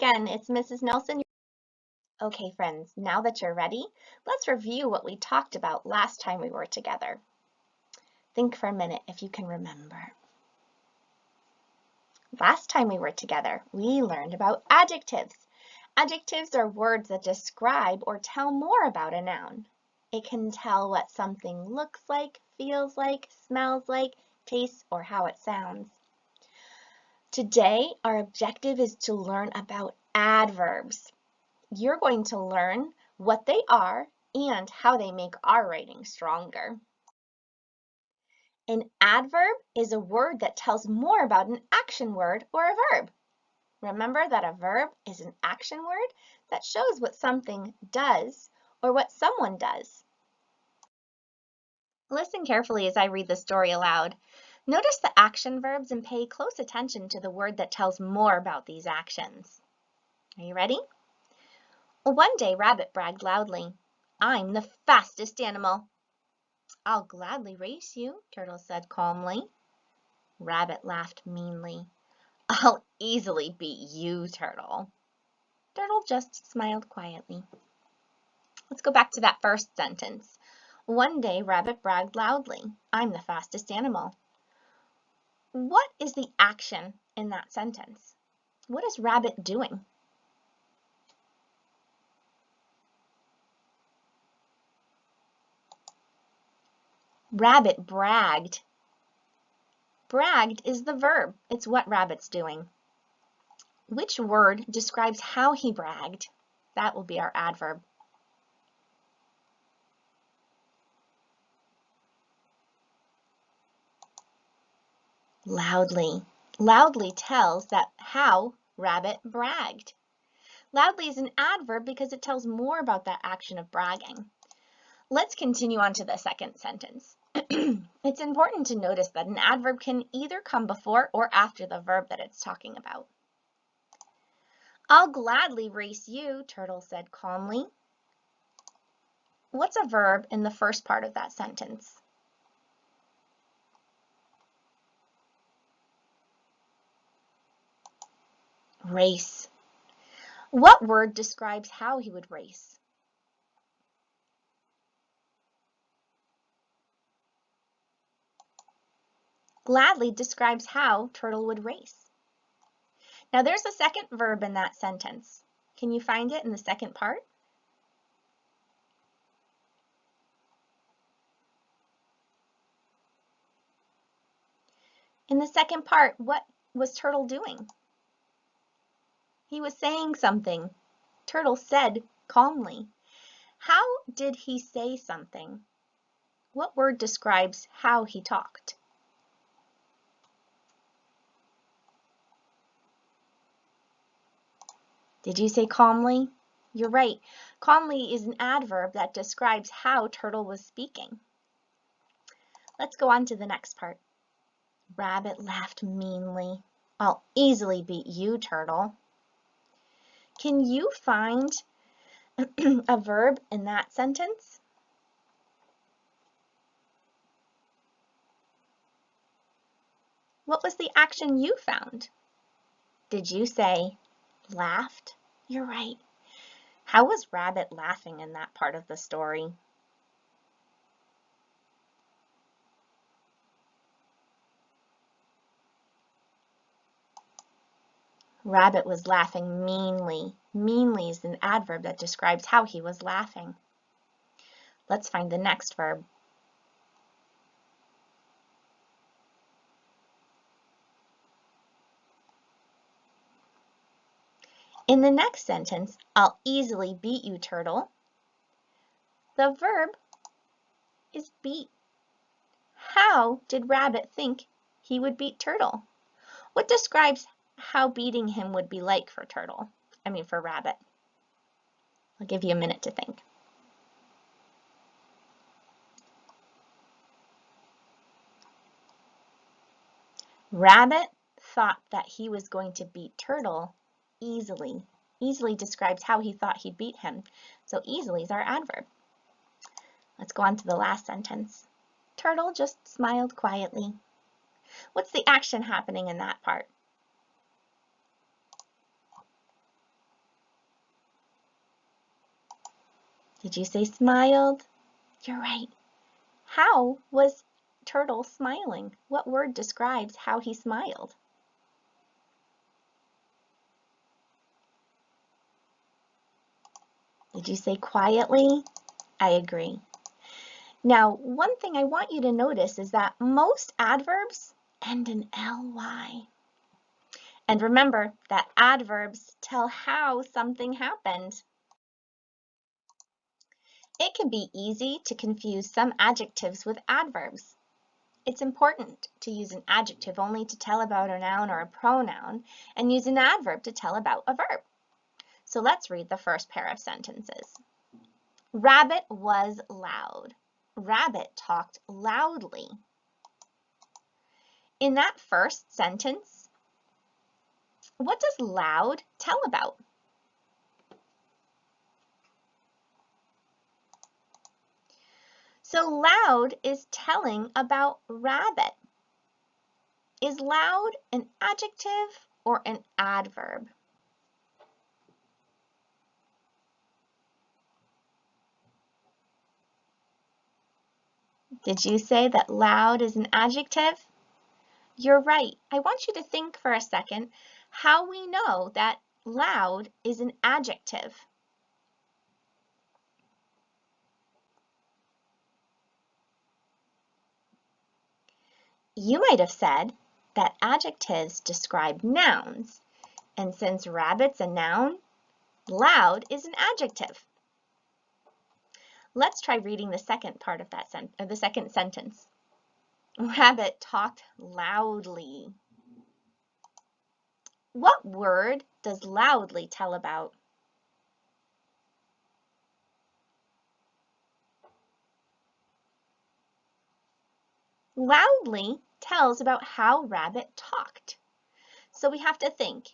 Again, it's Mrs. Nelson. Okay, friends, now that you're ready, let's review what we talked about last time we were together. Think for a minute if you can remember. Last time we were together, we learned about adjectives. Adjectives are words that describe or tell more about a noun. It can tell what something looks like, feels like, smells like, tastes, or how it sounds. Today, our objective is to learn about adverbs. You're going to learn what they are and how they make our writing stronger. An adverb is a word that tells more about an action word or a verb. Remember that a verb is an action word that shows what something does or what someone does. Listen carefully as I read the story aloud. Notice the action verbs and pay close attention to the word that tells more about these actions. Are you ready? One day, Rabbit bragged loudly, "I'm the fastest animal." "I'll gladly race you," Turtle said calmly. Rabbit laughed meanly. "I'll easily beat you, Turtle." Turtle just smiled quietly. Let's go back to that first sentence. One day, Rabbit bragged loudly, "I'm the fastest animal." What is the action in that sentence? What is Rabbit doing? Rabbit bragged. Bragged is the verb. It's what Rabbit's doing. Which word describes how he bragged? That will be our adverb. Loudly. Loudly tells that how Rabbit bragged. Loudly is an adverb because it tells more about that action of bragging. Let's continue on to the second sentence. It's important to notice that an adverb can either come before or after the verb that it's talking about. "I'll gladly race you," Turtle said calmly. What's a verb in the first part of that sentence? Race. What word describes how he would race? Gladly describes how Turtle would race. Now there's a second verb in that sentence. Can you find it in the second part? In the second part, what was Turtle doing? He was saying something. Turtle said calmly. How did he say something? What word describes how he talked? Did you say calmly? You're right. Calmly is an adverb that describes how Turtle was speaking. Let's go on to the next part. Rabbit laughed meanly. "I'll easily beat you, Turtle." Can you find a verb in that sentence? What was the action you found? Did you say laughed? You're right. How was Rabbit laughing in that part of the story? Rabbit was laughing meanly. Meanly is an adverb that describes how he was laughing. Let's find the next verb. In the next sentence, "I'll easily beat you, Turtle," the verb is beat. How did Rabbit think he would beat Turtle? What describes how beating him would be like for for Rabbit? I'll give you a minute to think. Rabbit thought that he was going to beat Turtle easily. Easily describes how he thought he'd beat him. So easily is our adverb. Let's go on to the last sentence. Turtle just smiled quietly. What's the action happening in that part? Did you say smiled? You're right. How was Turtle smiling? What word describes how he smiled? Did you say quietly? I agree. Now, one thing I want you to notice is that most adverbs end in ly. And remember that adverbs tell how something happened. It can be easy to confuse some adjectives with adverbs. It's important to use an adjective only to tell about a noun or a pronoun, and use an adverb to tell about a verb. So let's read the first pair of sentences. Rabbit was loud. Rabbit talked loudly. In that first sentence, what does loud tell about? So loud is telling about rabbit. Is loud an adjective or an adverb? Did you say that loud is an adjective? You're right. I want you to think for a second how we know that loud is an adjective. You might have said that adjectives describe nouns, and since rabbit's a noun, loud is an adjective. Let's try reading the second part of that the second sentence. Rabbit talked loudly. What word does loudly tell about? Loudly tells about how Rabbit talked. So we have to think,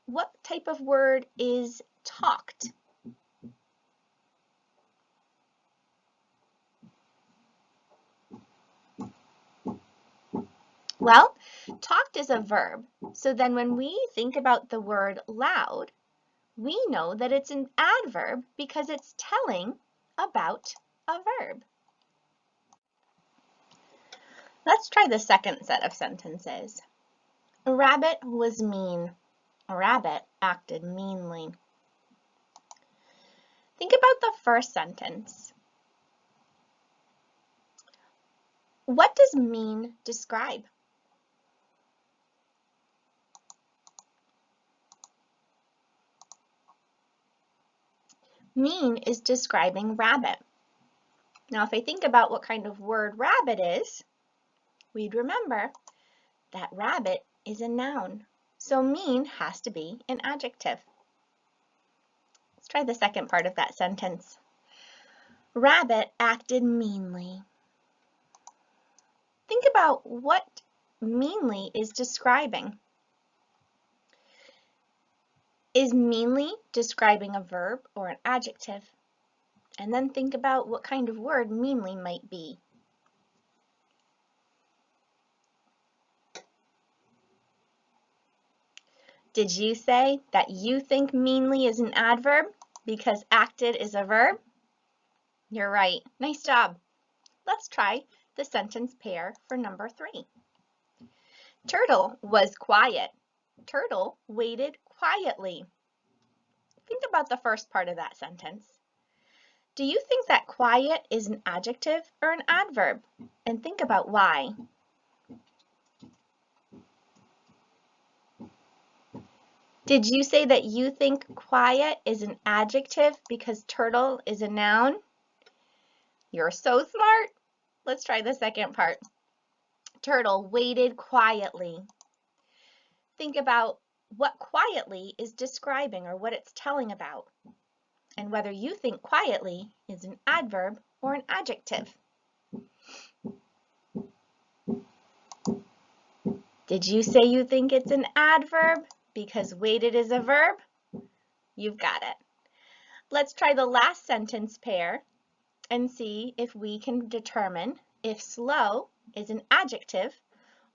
what type of word is talked? Well, talked is a verb. So then when we think about the word loud, we know that it's an adverb because it's telling about a verb. Let's try the second set of sentences. Rabbit was mean. Rabbit acted meanly. Think about the first sentence. What does mean describe? Mean is describing rabbit. Now, if I think about what kind of word rabbit is, we'd remember that rabbit is a noun. So mean has to be an adjective. Let's try the second part of that sentence. Rabbit acted meanly. Think about what meanly is describing. Is meanly describing a verb or an adjective? And then think about what kind of word meanly might be. Did you say that you think meanly is an adverb because acted is a verb? You're right. Nice job. Let's try the sentence pair for number 3. Turtle was quiet. Turtle waited quietly. Think about the first part of that sentence. Do you think that quiet is an adjective or an adverb? And think about why. Did you say that you think quiet is an adjective because turtle is a noun? You're so smart. Let's try the second part. Turtle waited quietly. Think about what quietly is describing or what it's telling about, and whether you think quietly is an adverb or an adjective. Did you say you think it's an adverb because waited is a verb? You've got it. Let's try the last sentence pair and see if we can determine if slow is an adjective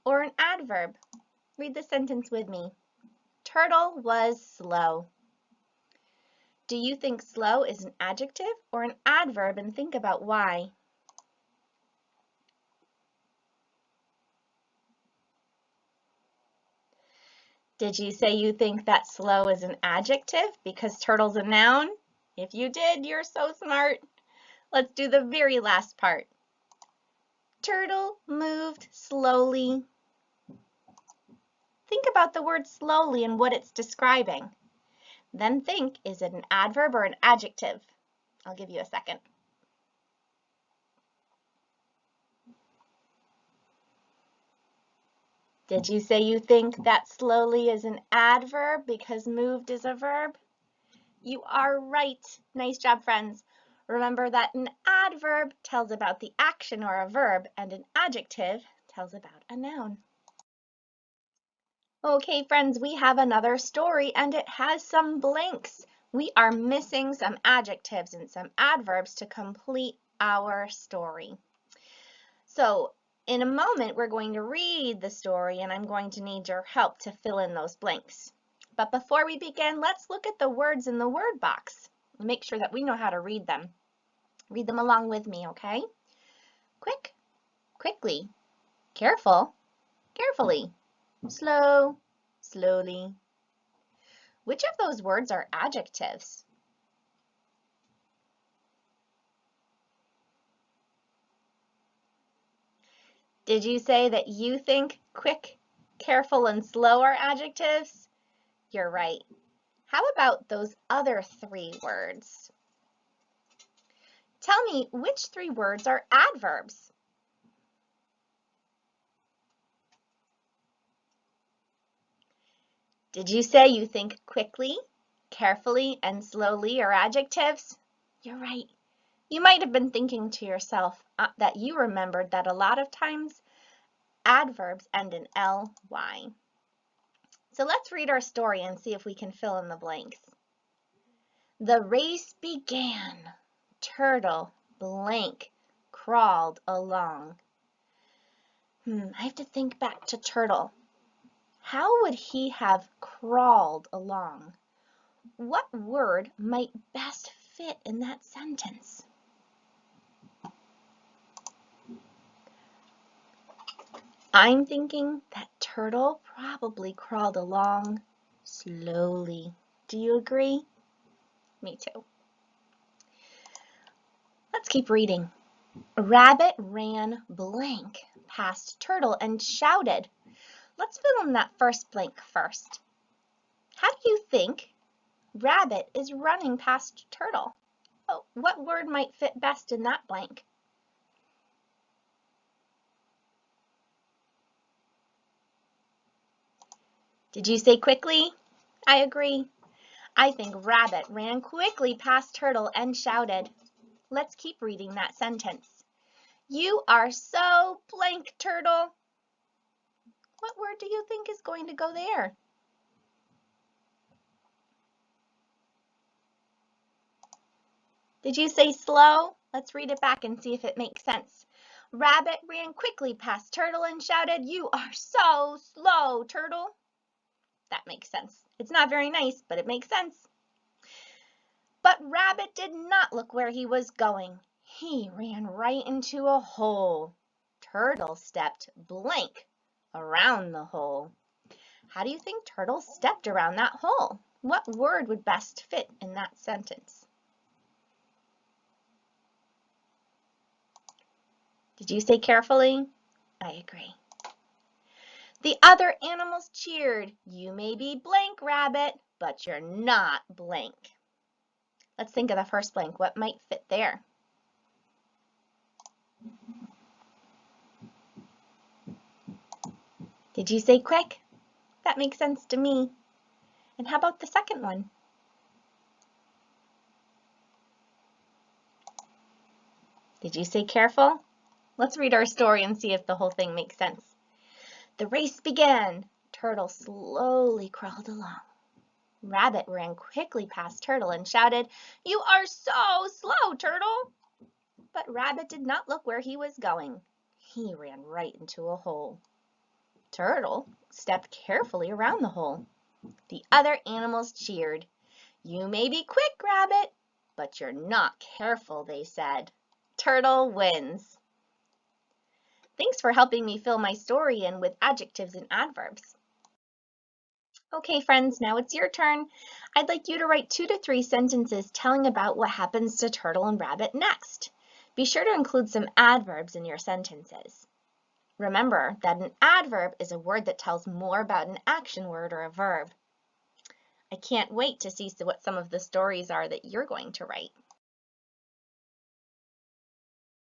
or an adverb. Read the sentence with me. Turtle was slow. Do you think slow is an adjective or an adverb, and think about why? Did you say you think that slow is an adjective because turtle's a noun? If you did, you're so smart. Let's do the very last part. Turtle moved slowly. Think about the word slowly and what it's describing. Then think, is it an adverb or an adjective? I'll give you a second. Did you say you think that slowly is an adverb because moved is a verb? You are right. Nice job, friends. Remember that an adverb tells about the action or a verb, and an adjective tells about a noun. Okay, friends, we have another story, and it has some blanks. We are missing some adjectives and some adverbs to complete our story. So, in a moment, we're going to read the story, and I'm going to need your help to fill in those blanks. But before we begin, let's look at the words in the word box and make sure that we know how to read them. Read them along with me, okay? Quick, quickly, careful, carefully, slow, slowly. Which of those words are adjectives? Did you say that you think quick, careful, and slow are adjectives? You're right. How about those other three words? Tell me which three words are adverbs? Did you say you think quickly, carefully, and slowly are adjectives? You're right. You might have been thinking to yourself that you remembered that a lot of times adverbs end in ly. So let's read our story and see if we can fill in the blanks. The race began. Turtle blank crawled along. I have to think back to Turtle. How would he have crawled along? What word might best fit in that sentence? I'm thinking that Turtle probably crawled along slowly. Do you agree? Me too. Let's keep reading. Rabbit ran blank past Turtle and shouted. Let's fill in that first blank first. How do you think Rabbit is running past Turtle? Oh, what word might fit best in that blank? Did you say quickly? I agree. I think Rabbit ran quickly past Turtle and shouted. Let's keep reading that sentence. You are so blank, Turtle. What word do you think is going to go there? Did you say slow? Let's read it back and see if it makes sense. Rabbit ran quickly past Turtle and shouted, "You are so slow, Turtle." That makes sense. It's not very nice, but it makes sense. But Rabbit did not look where he was going. He ran right into a hole. Turtle stepped blank around the hole. How do you think Turtle stepped around that hole? What word would best fit in that sentence? Did you say carefully? I agree. The other animals cheered. You may be blank, Rabbit, but you're not blank. Let's think of the first blank. What might fit there? Did you say quick? That makes sense to me. And how about the second one? Did you say careful? Let's read our story and see if the whole thing makes sense. The race began. Turtle slowly crawled along. Rabbit ran quickly past Turtle and shouted, "You are so slow, Turtle!" But Rabbit did not look where he was going. He ran right into a hole. Turtle stepped carefully around the hole. The other animals cheered. You may be quick, Rabbit, but you're not careful, they said. Turtle wins. Thanks for helping me fill my story in with adjectives and adverbs. Okay, friends, now it's your turn. I'd like you to write 2 to 3 sentences telling about what happens to Turtle and Rabbit next. Be sure to include some adverbs in your sentences. Remember that an adverb is a word that tells more about an action word or a verb. I can't wait to see what some of the stories are that you're going to write.